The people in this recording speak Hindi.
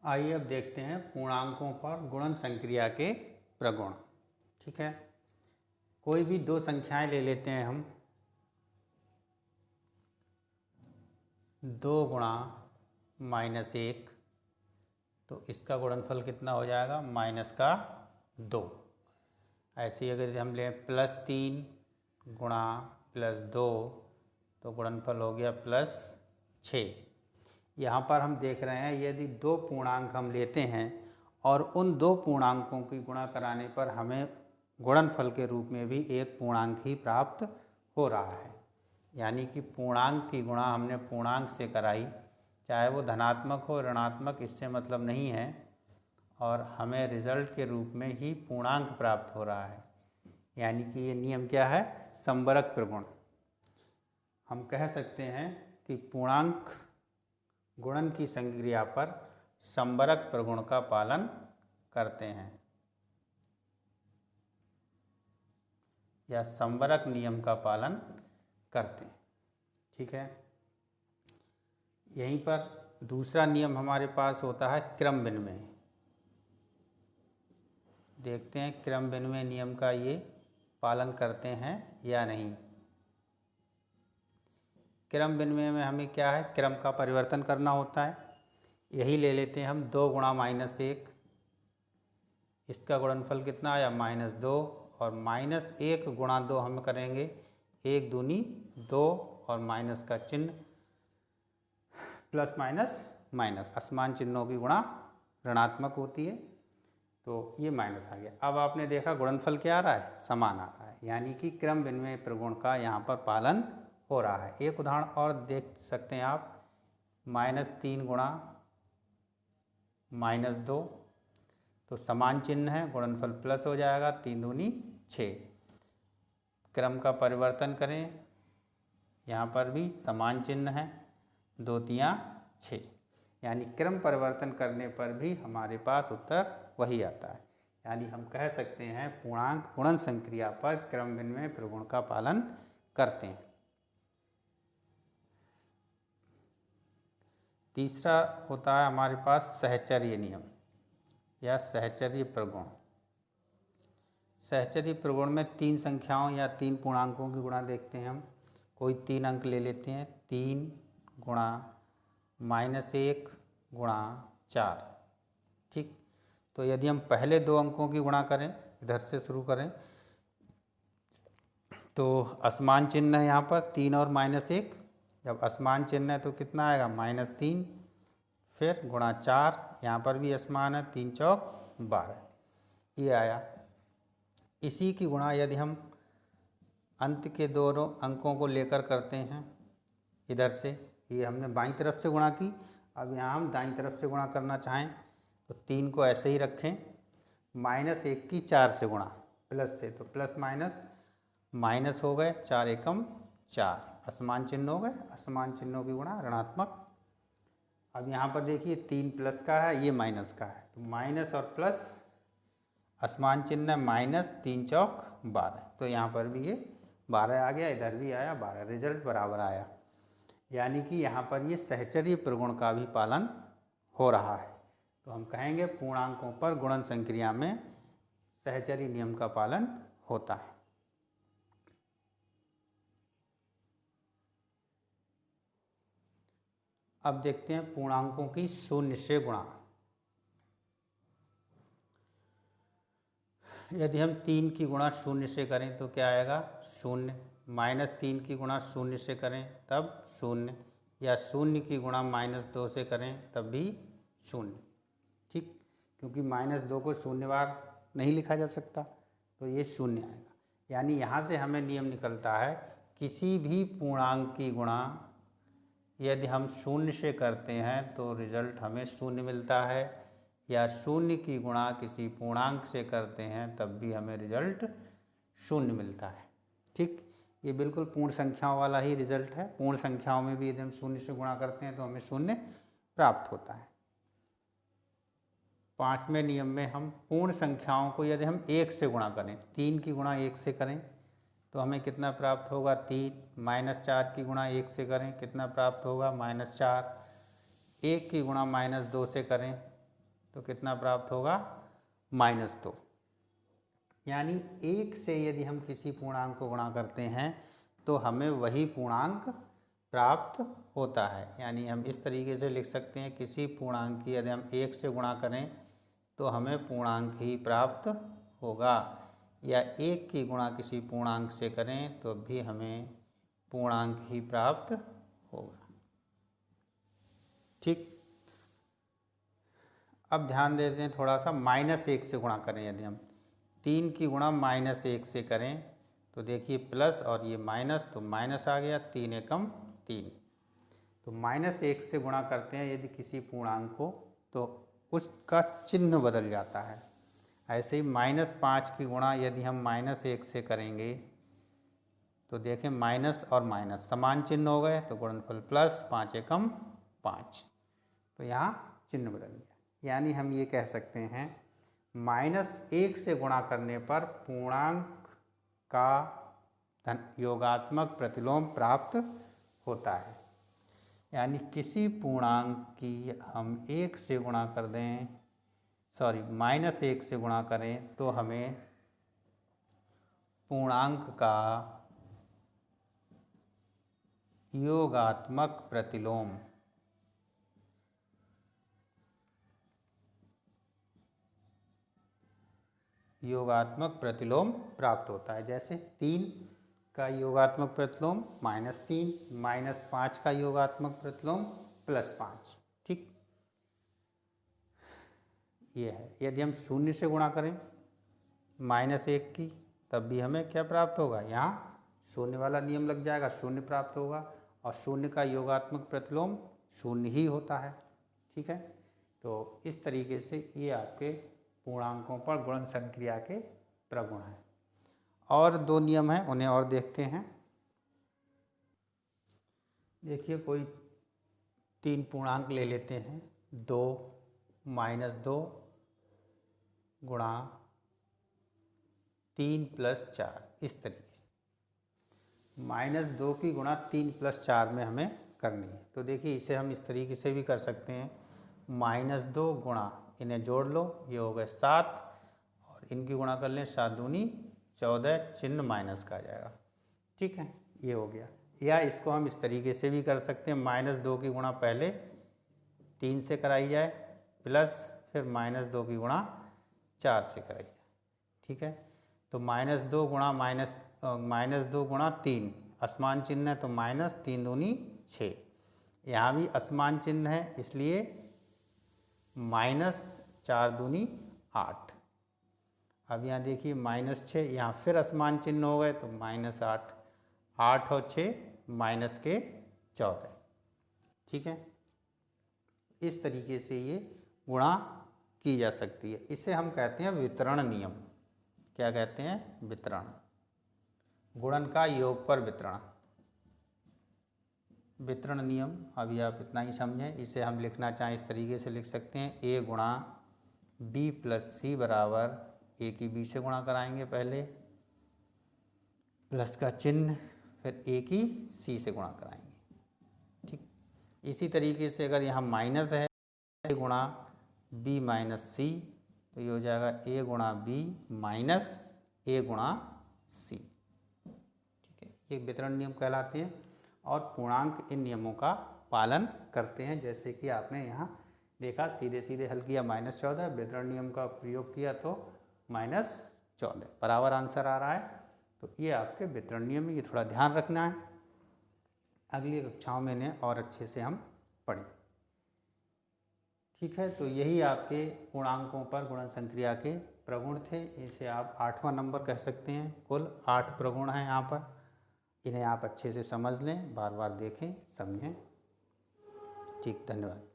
आइए अब देखते हैं पूर्णांकों पर गुणन संक्रिया के प्रगुण। ठीक है, कोई भी दो संख्याएं ले लेते हैं हम। 2 गुणा -1, तो इसका गुणनफल कितना हो जाएगा? -2। ऐसे ही अगर हम लें +3 गुणा +2, तो गुणनफल हो गया +6। यहाँ पर हम देख रहे हैं यदि दो पूर्णांक हम लेते हैं और उन दो पूर्णांकों की गुणा कराने पर हमें गुणनफल के रूप में भी एक पूर्णांक ही प्राप्त हो रहा है। यानी कि पूर्णांक की गुणा हमने पूर्णांक से कराई, चाहे वो धनात्मक हो ऋणात्मक, इससे मतलब नहीं है, और हमें रिजल्ट के रूप में ही पूर्णांक प्राप्त हो रहा है। यानी कि ये नियम क्या है? संबरक प्रगुण। हम कह सकते हैं कि पूर्णांक गुणन की संक्रिया पर संबरक प्रगुण का पालन करते हैं या संबरक नियम का पालन करते हैं। ठीक है, यहीं पर दूसरा नियम हमारे पास होता है क्रम विनिमय। देखते हैं क्रम विनिमय नियम का ये पालन करते हैं या नहीं। क्रम विनिमय में हमें क्या है? क्रम का परिवर्तन करना होता है। यही ले लेते हैं हम 2 गुणा -1, इसका गुणनफल कितना आया? -2, और -1 गुणा 2 हम करेंगे 1 दूनी 2, और माइनस का चिन्ह प्लस माइनस माइनस, असमान चिन्हों की गुणा ऋणात्मक होती है, तो ये माइनस आ गया। अब आपने देखा गुणनफल क्या आ रहा है? समान आ रहा है। यानी कि क्रम विनिमय प्रगुण का यहाँ पर पालन हो रहा है। एक उदाहरण और देख सकते हैं आप, -3 गुणा -2, तो समान चिन्ह है, गुणनफल प्लस हो जाएगा, 3 दूनी 6। क्रम का परिवर्तन करें, यहाँ पर भी समान चिन्ह है, 2 तियाँ 6। यानी क्रम परिवर्तन करने पर भी हमारे पास उत्तर वही आता है। यानी हम कह सकते हैं पूर्णांक गुणन संक्रिया पर क्रम विनिमय प्रगुण का पालन करते हैं। तीसरा होता है हमारे पास सहचर्य नियम या सहचर्य प्रगुण। सहचर्य प्रगुण में 3 संख्याओं या 3 पूर्णांकों की गुणा देखते हैं हम। कोई 3 अंक ले लेते हैं, 3 गुणा -1 गुणा 4। ठीक, तो यदि हम पहले 2 अंकों की गुणा करें, इधर से शुरू करें, तो असमान चिन्ह है यहाँ पर 3 और -1। जब असमान चिन्ह है तो कितना आएगा? -3, फिर गुणा 4, यहाँ पर भी असमान है, 3 चौक 12, ये आया। इसी की गुणा यदि हम अंत के दोनों अंकों को लेकर करते हैं, इधर से, ये हमने बाईं तरफ से गुणा की, अब यहाँ हम दाईं तरफ से गुणा करना चाहें तो 3 को ऐसे ही रखें, -1 की 4 से गुणा, प्लस से, तो प्लस माइनस माइनस हो गए, 4 एकम 4, असमान चिन्ह हो गए, असमान चिन्हों की गुणा ऋणात्मक। अब यहाँ पर देखिए 3 प्लस का है, ये माइनस का है, तो माइनस और प्लस असमान चिन्ह -3 चौक 12, तो यहाँ पर भी ये 12 आ गया, इधर भी आया 12, रिजल्ट बराबर आया। यानी कि यहाँ पर ये सहचर्य प्रगुण का भी पालन हो रहा है। तो हम कहेंगे पूर्णांकों पर गुणन संक्रिया में सहचर्य नियम का पालन होता है। अब देखते हैं पूर्णांकों की शून्य से गुणा। यदि हम 3 की गुणा 0 से करें तो क्या आएगा? 0। -3 की गुणा 0 से करें तब 0, या 0 की गुणा -2 से करें तब भी 0। ठीक, क्योंकि -2 को 0 बार नहीं लिखा जा सकता, तो ये 0 आएगा। यानी यहाँ से हमें नियम निकलता है, किसी भी पूर्णांक की गुणा यदि हम 0 से करते हैं तो रिजल्ट हमें 0 मिलता है, या 0 की गुणा किसी पूर्णांक से करते हैं तब भी हमें रिजल्ट 0 मिलता है। ठीक, ये बिल्कुल पूर्ण संख्याओं वाला ही रिजल्ट है। पूर्ण संख्याओं में भी यदि हम 0 से गुणा करते हैं तो हमें 0 प्राप्त होता है। 5वें नियम में हम पूर्ण संख्याओं को यदि हम 1 से गुणा करें, 3 की गुणा 1 से करें तो हमें कितना प्राप्त होगा? 3। -4 की गुणा 1 से करें कितना प्राप्त होगा? -4। 1 की गुणा -2 से करें तो कितना प्राप्त होगा, -2। यानी 1 से यदि हम किसी पूर्णांक को गुणा करते हैं तो हमें वही पूर्णांक प्राप्त होता है। यानी हम इस तरीके से लिख सकते हैं, किसी पूर्णांक की यदि हम 1 से गुणा करें तो हमें पूर्णांक ही प्राप्त होगा, या 1 की गुणा किसी पूर्णांक से करें तो भी हमें पूर्णांक ही प्राप्त होगा। ठीक, अब ध्यान देते हैं थोड़ा सा, -1 से गुणा करें यदि हम 3 की गुणा -1 से करें तो देखिए प्लस और ये माइनस, तो माइनस आ गया, 3 एकम 3। तो -1 से गुणा करते हैं यदि किसी पूर्णांक को तो उसका चिन्ह बदल जाता है। ऐसे ही -5 की गुणा यदि हम -1 से करेंगे तो देखें माइनस और माइनस समान चिन्ह हो गए, तो गुणनफल प्लस, 5 एकम 5। तो यहाँ चिन्ह बदल गया। यानी हम ये कह सकते हैं -1 से गुणा करने पर पूर्णांक का योगात्मक प्रतिलोम प्राप्त होता है। यानी किसी पूर्णांक की हम 1 से गुणा कर दें, -1 से गुणा करें तो हमें पूर्णांक का योगात्मक प्रतिलोम प्राप्त होता है। जैसे 3 का योगात्मक प्रतिलोम -3, -5 का योगात्मक प्रतिलोम +5। ठीक, ये है। यदि हम 0 से गुणा करें -1 की तब भी हमें क्या प्राप्त होगा, यहाँ शून्य वाला नियम लग जाएगा, 0 प्राप्त होगा, और 0 का योगात्मक प्रतिलोम 0 ही होता है। ठीक है, तो इस तरीके से ये आपके पूर्णांकों पर गुणन संक्रिया के प्रगुण हैं। और 2 नियम हैं, उन्हें और देखते हैं। देखिए, कोई 3 पूर्णांक ले लेते हैं, 2 -2 गुणा 3 + 4, इस तरीके से। -2 की गुणा 3 + 4 में हमें करनी है। तो देखिए, इसे हम इस तरीके से भी कर सकते हैं, -2 गुणा, इन्हें जोड़ लो, ये हो गए 7, और इनकी गुणा कर लें, 7 दूनी 14, चिन्ह माइनस का आ जाएगा। ठीक है, ये हो गया। या इसको हम इस तरीके से भी कर सकते हैं, -2 की गुणा पहले 3 से कराई जाए, प्लस फिर -2 की गुणा 4 से कराई जाए। ठीक है, तो -2 गुणा 3, असमान चिन्ह है तो -3 दूनी 6, यहाँ भी असमान चिन्ह है इसलिए -4 दूनी 8। अब यहाँ देखिए -6, यहाँ फिर असमान चिन्ह हो गए तो -8, 8 और 6 -14। ठीक है, इस तरीके से ये गुणा की जा सकती है। इसे हम कहते हैं वितरण नियम। क्या कहते हैं, वितरण। गुणन का योग पर वितरण, वितरण नियम। अभी आप इतना ही समझें। इसे हम लिखना चाहें इस तरीके से लिख सकते हैं, a गुणा b + c बराबर, a की b से गुणा कराएंगे पहले, प्लस का चिन्ह, फिर a की c से गुणा कराएंगे। ठीक, इसी तरीके से अगर यहाँ माइनस है, a गुणा b - c, तो ये हो जाएगा a गुणा b माइनस a गुणा c। ठीक है, ये वितरण नियम कहलाते हैं, और पूर्णांक इन नियमों का पालन करते हैं। जैसे कि आपने यहाँ देखा, सीधे सीधे हल किया -14, वितरण नियम का प्रयोग किया तो -14, बराबर आंसर आ रहा है। तो ये आपके वितरण नियम है, ये थोड़ा ध्यान रखना है। अगली कक्षाओं में इन्हें और अच्छे से हम पढ़ें। ठीक है, तो यही आपके पूर्णांकों पर गुणन संक्रिया के प्रगुण थे। इसे आप 8वां नंबर कह सकते हैं। कुल 8 प्रगुण हैं यहाँ पर, इन्हें आप अच्छे से समझ लें, बार बार देखें, समझें। ठीक, धन्यवाद।